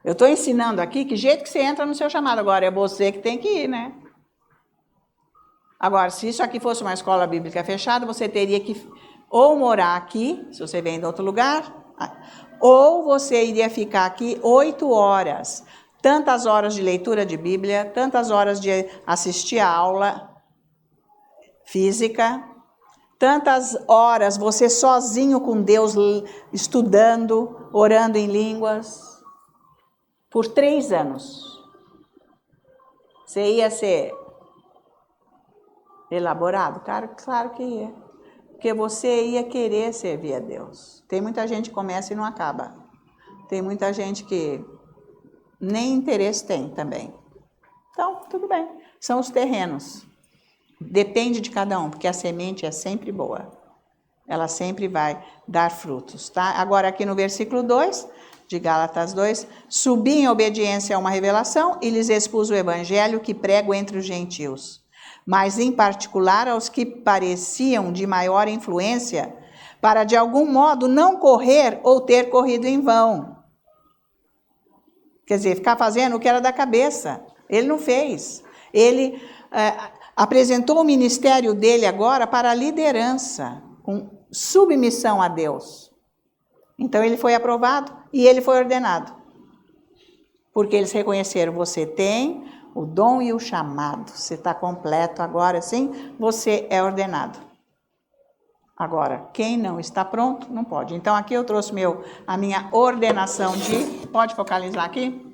Eu estou ensinando aqui que jeito que você entra no seu chamado. Agora é você que tem que ir, né? Agora, se isso aqui fosse uma escola bíblica fechada, você teria que ou morar aqui, se você vem de outro lugar, ou você iria ficar aqui 8 horas. Tantas horas de leitura de Bíblia, tantas horas de assistir a aula física, tantas horas você sozinho com Deus, estudando, orando em línguas, por 3 anos. Você ia ser elaborado? Claro que ia. Porque você ia querer servir a Deus. Tem muita gente que começa e não acaba. Tem muita gente que nem interesse tem também. Então, tudo bem. São os terrenos. Depende de cada um, porque a semente é sempre boa. Ela sempre vai dar frutos, tá? Agora aqui no versículo 2, de Gálatas 2, subi em obediência a uma revelação e lhes expus o evangelho que prego entre os gentios, mas em particular aos que pareciam de maior influência, para de algum modo não correr ou ter corrido em vão. Quer dizer, ficar fazendo o que era da cabeça. Ele não fez. Ele apresentou o ministério dele agora para a liderança, com submissão a Deus. Então ele foi aprovado e ele foi ordenado. Porque eles reconheceram, você tem o dom e o chamado. Você está completo agora, sim, você é ordenado. Agora, quem não está pronto, não pode. Então aqui eu trouxe a minha ordenação pode focalizar aqui?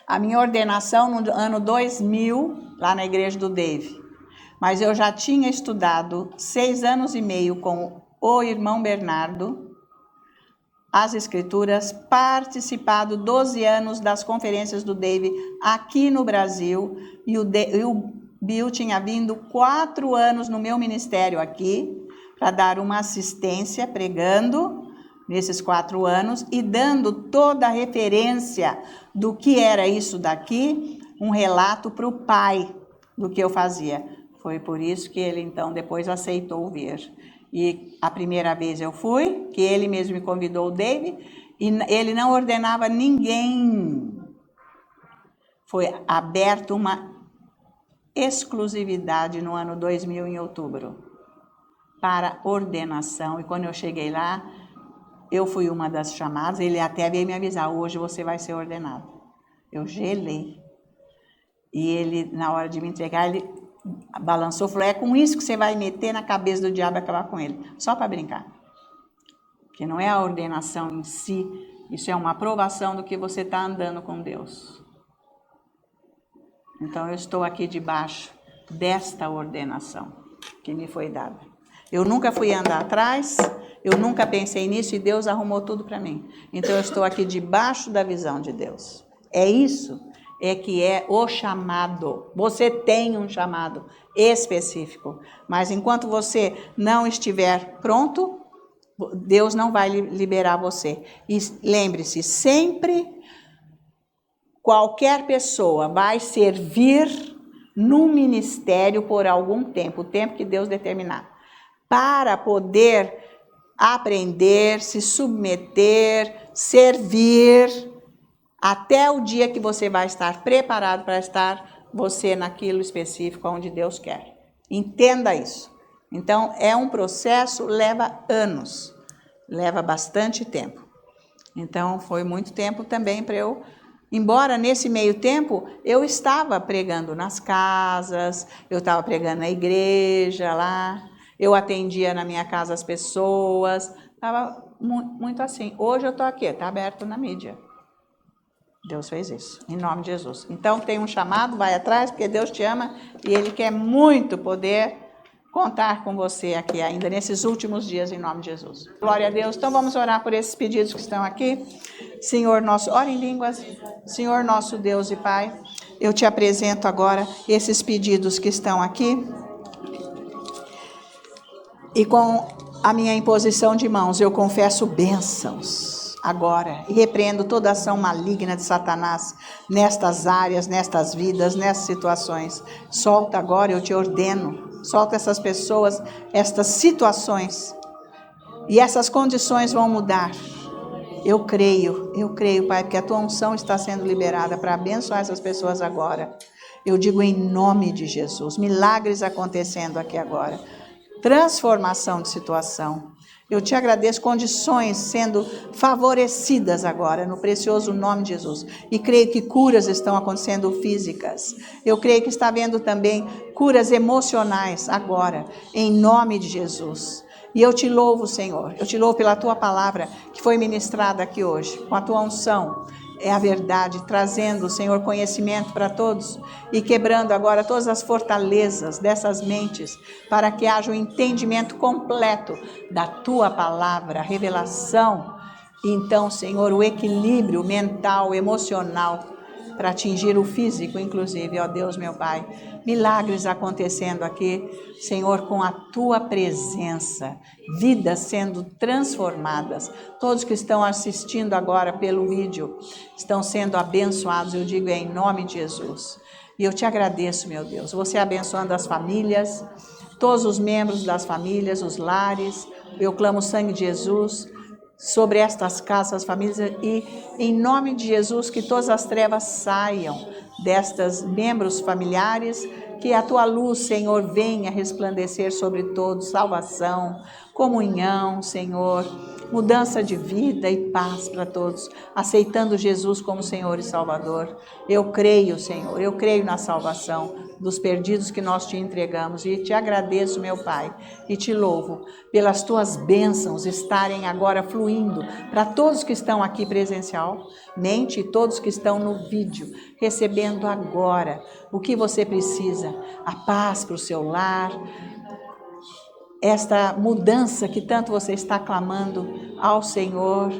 A minha ordenação no ano 2000, lá na igreja do Dave. Mas eu já tinha estudado 6 anos e meio com o irmão Bernardo, as escrituras, participado 12 anos das conferências do Dave aqui no Brasil, e o Bill tinha vindo 4 anos no meu ministério aqui, para dar uma assistência, pregando nesses 4 anos, e dando toda a referência do que era isso daqui, um relato para o pai do que eu fazia. Foi por isso que ele então depois aceitou vir. E a primeira vez eu fui, que ele mesmo me convidou, o David, e ele não ordenava ninguém. Foi aberto uma exclusividade no ano 2000, em outubro, para ordenação. E quando eu cheguei lá, eu fui uma das chamadas, ele até veio me avisar, hoje você vai ser ordenado. Eu gelei. E ele, na hora de me entregar, ele balançou, falou, é com isso que você vai meter na cabeça do diabo e acabar com ele. Só para brincar. Que não é a ordenação em si, isso é uma aprovação do que você está andando com Deus. Então eu estou aqui debaixo desta ordenação que me foi dada. Eu nunca fui andar atrás, eu nunca pensei nisso e Deus arrumou tudo para mim. Então eu estou aqui debaixo da visão de Deus. É isso que é o chamado. Você tem um chamado específico, mas enquanto você não estiver pronto, Deus não vai liberar você. E lembre-se, sempre qualquer pessoa vai servir no ministério por algum tempo, o tempo que Deus determinar, para poder aprender, se submeter, servir, até o dia que você vai estar preparado para estar você naquilo específico onde Deus quer. Entenda isso. Então, é um processo, leva anos, leva bastante tempo. Então, foi muito tempo também para eu, embora nesse meio tempo, eu estava pregando nas casas, eu estava pregando na igreja lá, eu atendia na minha casa as pessoas, estava muito assim. Hoje eu estou aqui, está aberto na mídia. Deus fez isso, em nome de Jesus. Então tem um chamado, vai atrás, porque Deus te ama e Ele quer muito poder contar com você aqui ainda nesses últimos dias, em nome de Jesus. Glória a Deus. Então vamos orar por esses pedidos que estão aqui. Senhor nosso, ora em línguas. Senhor nosso Deus e Pai, eu te apresento agora esses pedidos que estão aqui. E com a minha imposição de mãos, eu confesso bênçãos agora, e repreendo toda ação maligna de Satanás nestas áreas, nestas vidas, nessas situações. Solta agora, eu te ordeno, solta essas pessoas, estas situações, e essas condições vão mudar. Eu creio, Pai, porque a tua unção está sendo liberada para abençoar essas pessoas agora. Eu digo em nome de Jesus, milagres acontecendo aqui agora, transformação de situação. Eu te agradeço, condições sendo favorecidas agora, no precioso nome de Jesus. E creio que curas estão acontecendo físicas. Eu creio que está havendo também curas emocionais agora, em nome de Jesus. E eu te louvo, Senhor. Eu te louvo pela tua palavra que foi ministrada aqui hoje, com a tua unção. É a verdade, trazendo, Senhor, conhecimento para todos e quebrando agora todas as fortalezas dessas mentes para que haja um entendimento completo da tua palavra, revelação. Então, Senhor, o equilíbrio mental, emocional, para atingir o físico, inclusive, ó Deus, meu Pai. Milagres acontecendo aqui, Senhor, com a tua presença, vidas sendo transformadas. Todos que estão assistindo agora pelo vídeo estão sendo abençoados, eu digo em nome de Jesus. E eu te agradeço, meu Deus, você abençoando as famílias, todos os membros das famílias, os lares. Eu clamo o sangue de Jesus sobre estas casas, famílias, e em nome de Jesus que todas as trevas saiam destas membros familiares, que a tua luz, Senhor, venha resplandecer sobre todos, salvação, comunhão, Senhor, mudança de vida e paz para todos, aceitando Jesus como Senhor e Salvador. Eu creio, Senhor, eu creio na salvação dos perdidos que nós te entregamos e te agradeço, meu Pai, e te louvo pelas tuas bênçãos estarem agora fluindo para todos que estão aqui presencialmente e todos que estão no vídeo, recebendo agora o que você precisa, a paz para o seu lar, esta mudança que tanto você está clamando ao Senhor,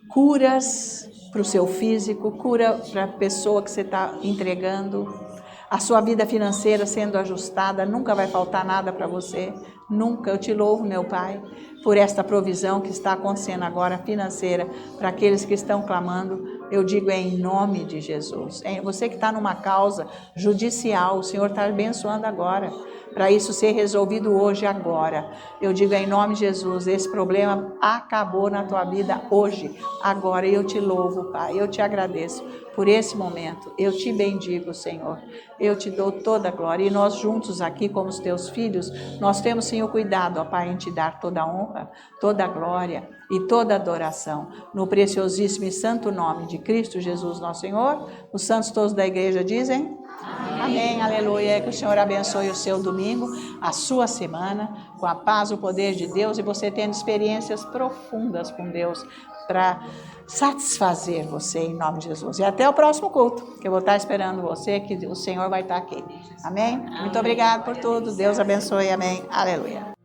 curas para o seu físico, cura para a pessoa que você está entregando, a sua vida financeira sendo ajustada, nunca vai faltar nada para você, nunca. Eu te louvo, meu Pai, por esta provisão que está acontecendo agora financeira para aqueles que estão clamando. Eu digo em nome de Jesus. Você que está numa causa judicial, o Senhor está abençoando agora, para isso ser resolvido hoje, agora. Eu digo em nome de Jesus, esse problema acabou na tua vida hoje, agora. E eu te louvo, Pai, eu te agradeço por esse momento. Eu te bendigo, Senhor. Eu te dou toda a glória. E nós juntos aqui, como os teus filhos, nós temos, Senhor, cuidado, ó Pai, em te dar toda a honra, toda a glória e toda a adoração. No preciosíssimo e santo nome de Cristo Jesus, nosso Senhor. Os santos todos da igreja dizem... Amém, aleluia. Que o Senhor abençoe o seu domingo, a sua semana, com a paz, o poder de Deus, e você tendo experiências profundas com Deus para satisfazer você, em nome de Jesus. E até o próximo culto, que eu vou estar esperando você, que o Senhor vai estar aqui. Amém? Muito obrigado por tudo. Deus abençoe. Amém. Aleluia.